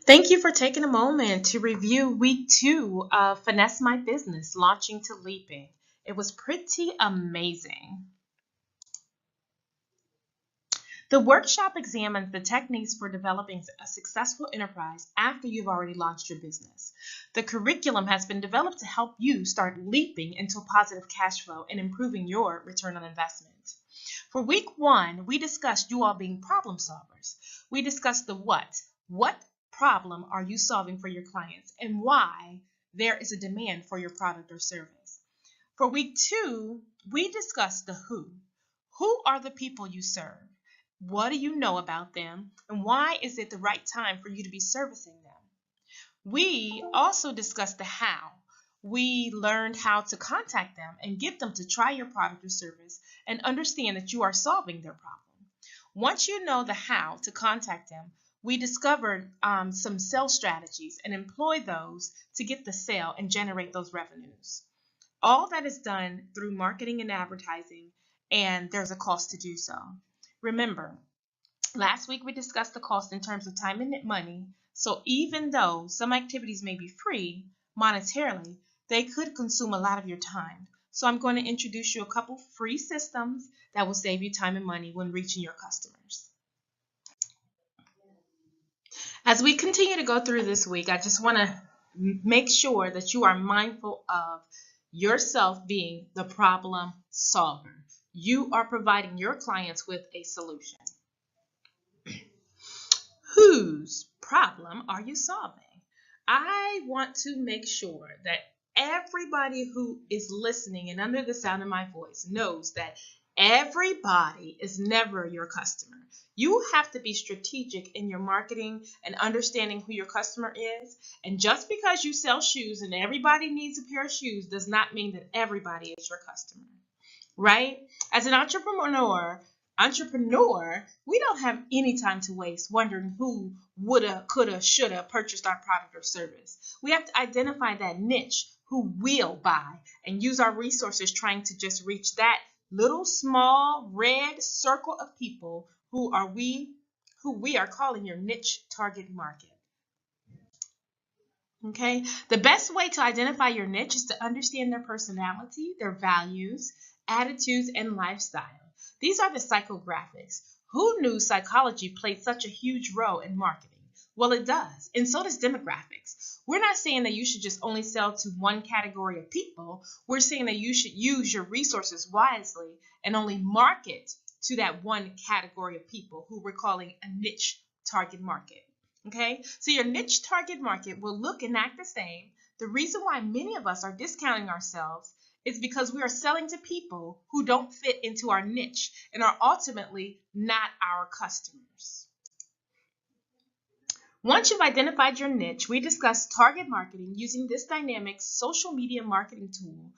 Thank you for taking a moment to review week 2 of Finesse My Business, Launching to Leaping. It was pretty amazing. The workshop examines the techniques for developing a successful enterprise after you've already launched your business. The curriculum has been developed to help you start leaping into positive cash flow and improving your return on investment. For week 1, we discussed you all being problem solvers. We discussed the what. What problem are you solving for your clients and why there is a demand for your product or service? For week 2, we discussed the who. Who are the people you serve? What do you know about them? And why is it the right time for you to be servicing them? We also discussed the how. We learned how to contact them and get them to try your product or service and understand that you are solving their problem. Once you know the how to contact them, we discovered some sales strategies and employ those to get the sale and generate those revenues. All that is done through marketing and advertising, and there's a cost to do so. Remember, last week we discussed the cost in terms of time and money. So even though some activities may be free monetarily, they could consume a lot of your time. So I'm going to introduce you a couple free systems that will save you time and money when reaching your customers. As we continue to go through this week, I just want to make sure that you are mindful of yourself being the problem solver. You are providing your clients with a solution. Whose problem are you solving? I want to make sure that everybody who is listening and under the sound of my voice knows that everybody is never your customer. You have to be strategic in your marketing and understanding who your customer is. And just because you sell shoes and everybody needs a pair of shoes does not mean that everybody is your customer, right? As an entrepreneur, we don't have any time to waste wondering who woulda, coulda, shoulda purchased our product or service. We have to identify that niche who will buy and use our resources trying to just reach that little small red circle of people who we are calling your niche target market. Okay, the best way to identify your niche is to understand their personality, their values, attitudes, and lifestyle. These are the psychographics. Who knew psychology played such a huge role in marketing? Well, it does, and so does demographics. We're not saying that you should just only sell to one category of people. We're saying that you should use your resources wisely and only market to that one category of people who we're calling a niche target market. Okay, so your niche target market will look and act the same. The reason why many of us are discounting ourselves is because we are selling to people who don't fit into our niche and are ultimately not our customers. Once you've identified your niche, we discuss target marketing using this dynamic social media marketing tool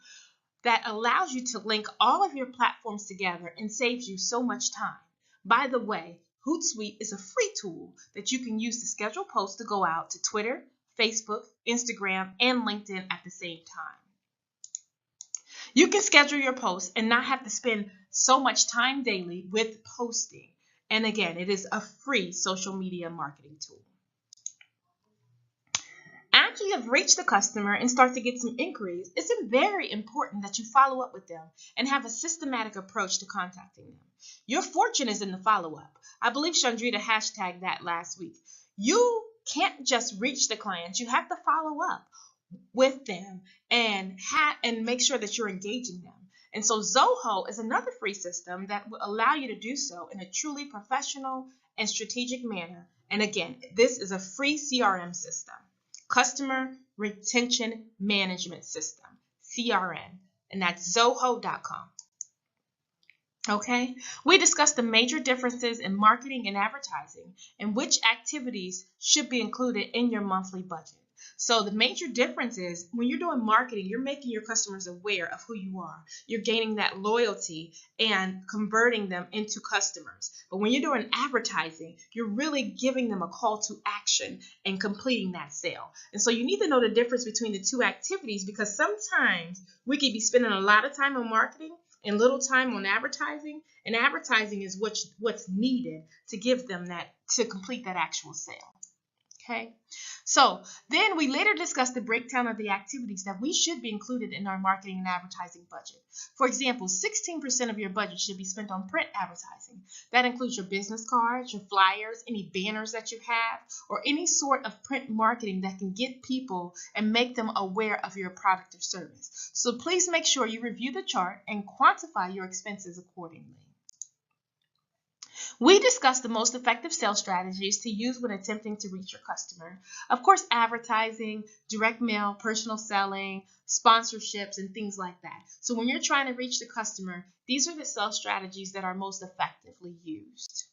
that allows you to link all of your platforms together and saves you so much time. By the way, Hootsuite is a free tool that you can use to schedule posts to go out to Twitter, Facebook, Instagram, and LinkedIn at the same time. You can schedule your posts and not have to spend so much time daily with posting. And again, it is a free social media marketing tool. After you have reached the customer and start to get some inquiries, it's very important that you follow up with them and have a systematic approach to contacting them. Your fortune is in the follow-up. I believe Chandrita hashtagged that last week. You can't just reach the clients. You have to follow up with them and make sure that you're engaging them. And so Zoho is another free system that will allow you to do so in a truly professional and strategic manner. And again, this is a free CRM system. Customer Retention Management System, CRM, and that's zoho.com. Okay, we discussed the major differences in marketing and advertising and which activities should be included in your monthly budget. So the major difference is when you're doing marketing, you're making your customers aware of who you are. You're gaining that loyalty and converting them into customers. But when you're doing advertising, you're really giving them a call to action and completing that sale. And so you need to know the difference between the two activities because sometimes we could be spending a lot of time on marketing and little time on advertising, and advertising is what's needed to give them that, to complete that actual sale. Okay, so then we later discussed the breakdown of the activities that we should be included in our marketing and advertising budget. For example, 16% of your budget should be spent on print advertising. That includes your business cards, your flyers, any banners that you have, or any sort of print marketing that can get people and make them aware of your product or service. So please make sure you review the chart and quantify your expenses accordingly. We discussed the most effective sales strategies to use when attempting to reach your customer. Of course, advertising, direct mail, personal selling, sponsorships, and things like that. So when you're trying to reach the customer, these are the sales strategies that are most effectively used.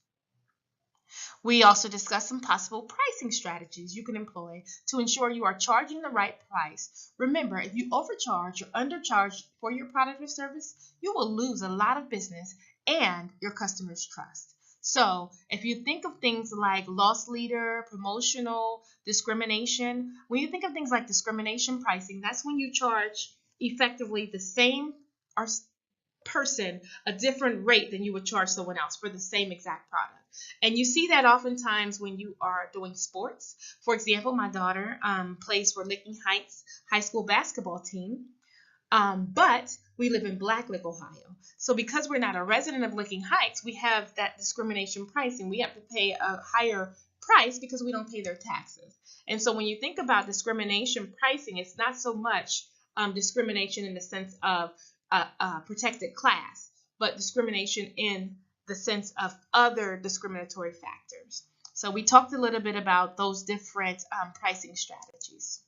We also discussed some possible pricing strategies you can employ to ensure you are charging the right price. Remember, if you overcharge or undercharge for your product or service, you will lose a lot of business and your customers' trust. So if you think of things like loss leader, promotional, discrimination, when you think of things like discrimination pricing, that's when you charge effectively the same or person a different rate than you would charge someone else for the same exact product. And you see that oftentimes when you are doing sports. For example, my daughter plays for Licking Heights High School basketball team. But we live in Blacklick, Ohio. So because we're not a resident of Licking Heights, we have that discrimination pricing. We have to pay a higher price because we don't pay their taxes. And so when you think about discrimination pricing, it's not so much discrimination in the sense of a protected class, but discrimination in the sense of other discriminatory factors. So we talked a little bit about those different pricing strategies.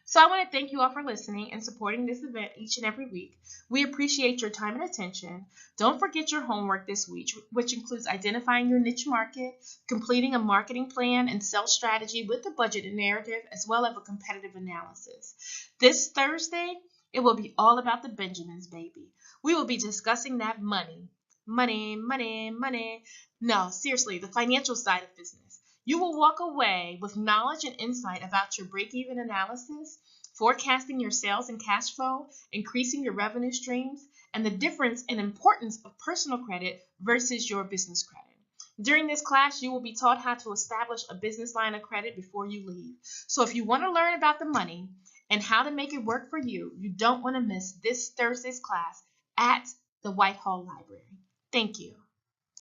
So I want to thank you all for listening and supporting this event each and every week. We appreciate your time and attention. Don't forget your homework this week, which includes identifying your niche market, completing a marketing plan and sales strategy with a budget and narrative, as well as a competitive analysis. This Thursday, it will be all about the Benjamins, baby. We will be discussing that money. Money, money, money. No, seriously, the financial side of business. You will walk away with knowledge and insight about your break-even analysis, forecasting your sales and cash flow, increasing your revenue streams, and the difference and importance of personal credit versus your business credit. During this class, you will be taught how to establish a business line of credit before you leave. So if you want to learn about the money and how to make it work for you, you don't want to miss this Thursday's class at the Whitehall Library. Thank you.